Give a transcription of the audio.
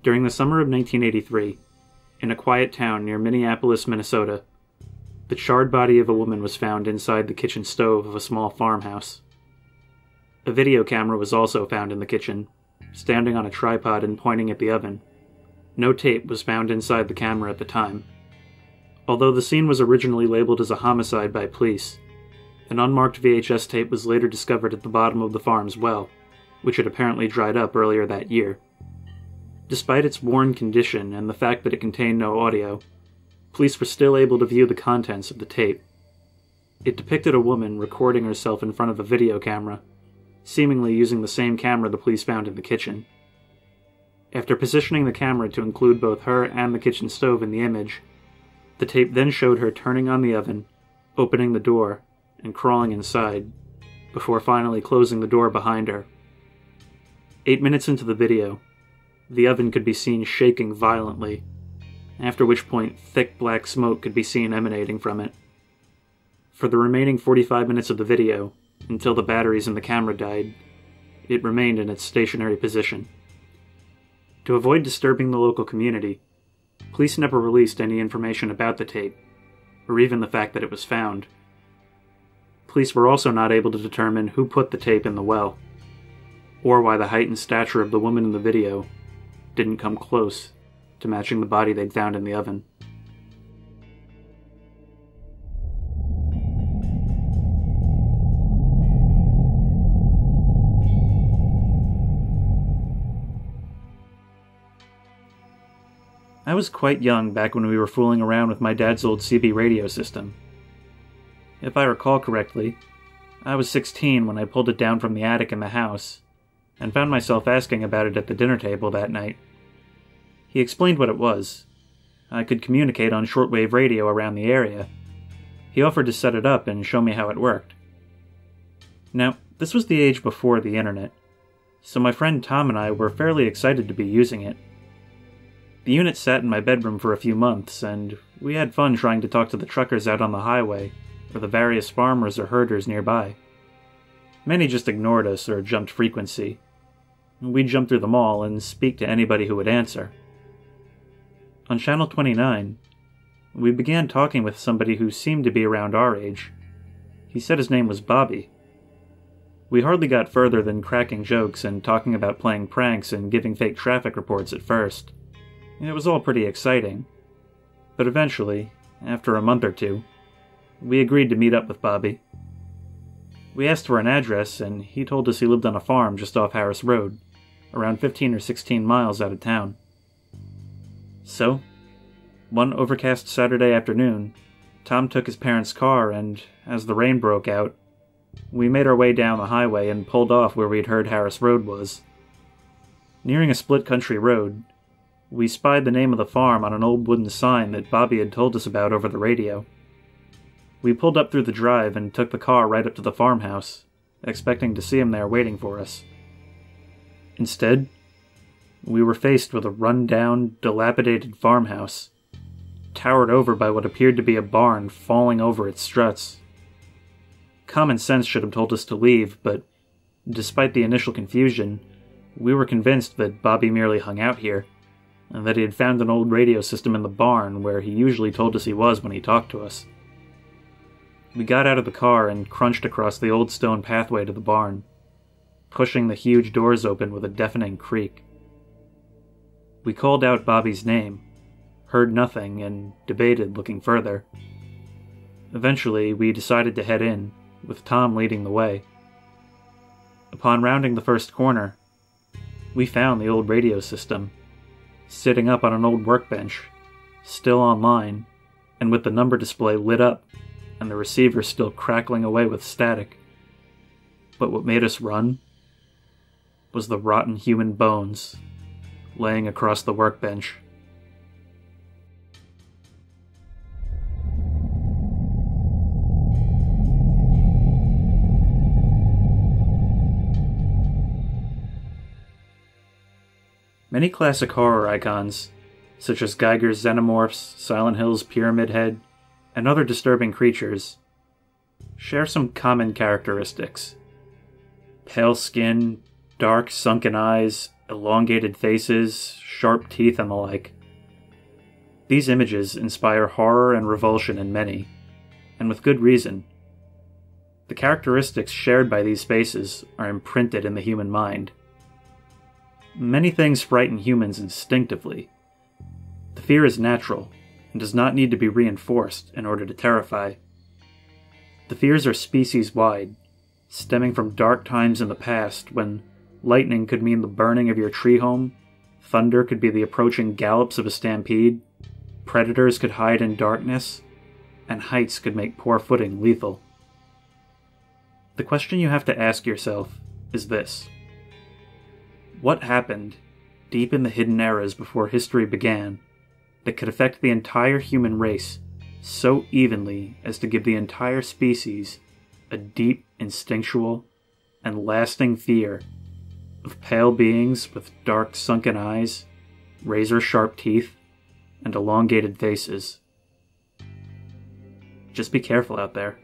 During the summer of 1983, in a quiet town near Minneapolis, Minnesota, the charred body of a woman was found inside the kitchen stove of a small farmhouse. A video camera was also found in the kitchen, standing on a tripod and pointing at the oven. No tape was found inside the camera at the time. Although the scene was originally labeled as a homicide by police, an unmarked VHS tape was later discovered at the bottom of the farm's well, which had apparently dried up earlier that year. Despite its worn condition and the fact that it contained no audio, police were still able to view the contents of the tape. It depicted a woman recording herself in front of a video camera, seemingly using the same camera the police found in the kitchen. After positioning the camera to include both her and the kitchen stove in the image, the tape then showed her turning on the oven, opening the door, and crawling inside, before finally closing the door behind her. 8 minutes into the video, the oven could be seen shaking violently, after which point thick black smoke could be seen emanating from it. For the remaining 45 minutes of the video, until the batteries in the camera died, it remained in its stationary position. To avoid disturbing the local community, police never released any information about the tape, or even the fact that it was found. Police were also not able to determine who put the tape in the well, or why the height and stature of the woman in the video didn't come close to matching the body they'd found in the oven. I was quite young back when we were fooling around with my dad's old CB radio system. If I recall correctly, I was 16 when I pulled it down from the attic in the house, and found myself asking about it at the dinner table that night. He explained what it was. I could communicate on shortwave radio around the area. He offered to set it up and show me how it worked. Now, this was the age before the internet, so my friend Tom and I were fairly excited to be using it. The unit sat in my bedroom for a few months, and we had fun trying to talk to the truckers out on the highway, or the various farmers or herders nearby. Many just ignored us or jumped frequency. We'd jump through them all and speak to anybody who would answer. On Channel 29, we began talking with somebody who seemed to be around our age. He said his name was Bobby. We hardly got further than cracking jokes and talking about playing pranks and giving fake traffic reports at first. It was all pretty exciting. But eventually, after a month or two, we agreed to meet up with Bobby. We asked for an address, and he told us he lived on a farm just off Harris Road, around 15 or 16 miles out of town. So, one overcast Saturday afternoon, Tom took his parents' car, and as the rain broke out, we made our way down the highway and pulled off where we'd heard Harris Road was. Nearing a split-country road, we spied the name of the farm on an old wooden sign that Bobby had told us about over the radio. We pulled up through the drive and took the car right up to the farmhouse, expecting to see him there waiting for us. Instead, we were faced with a run-down, dilapidated farmhouse, towered over by what appeared to be a barn falling over its struts. Common sense should have told us to leave, but despite the initial confusion, we were convinced that Bobby merely hung out here, and that he had found an old radio system in the barn where he usually told us he was when he talked to us. We got out of the car and crunched across the old stone pathway to the barn, pushing the huge doors open with a deafening creak. We called out Bobby's name, heard nothing, and debated looking further. Eventually, we decided to head in, with Tom leading the way. Upon rounding the first corner, we found the old radio system, sitting up on an old workbench, still online, and with the number display lit up, and the receiver still crackling away with static. But what made us run was the rotten human bones laying across the workbench. Many classic horror icons, such as Geiger's Xenomorphs, Silent Hill's Pyramid Head, and other disturbing creatures, share some common characteristics. Pale skin, dark, sunken eyes, elongated faces, sharp teeth, and the like. These images inspire horror and revulsion in many, and with good reason. The characteristics shared by these faces are imprinted in the human mind. Many things frighten humans instinctively. The fear is natural, and does not need to be reinforced in order to terrify. The fears are species-wide, stemming from dark times in the past when lightning could mean the burning of your tree home, thunder could be the approaching gallops of a stampede, predators could hide in darkness, and heights could make poor footing lethal. The question you have to ask yourself is this: what happened, deep in the hidden eras before history began, that could affect the entire human race so evenly as to give the entire species a deep, instinctual, and lasting fear of pale beings with dark, sunken eyes, razor-sharp teeth, and elongated faces? Just be careful out there.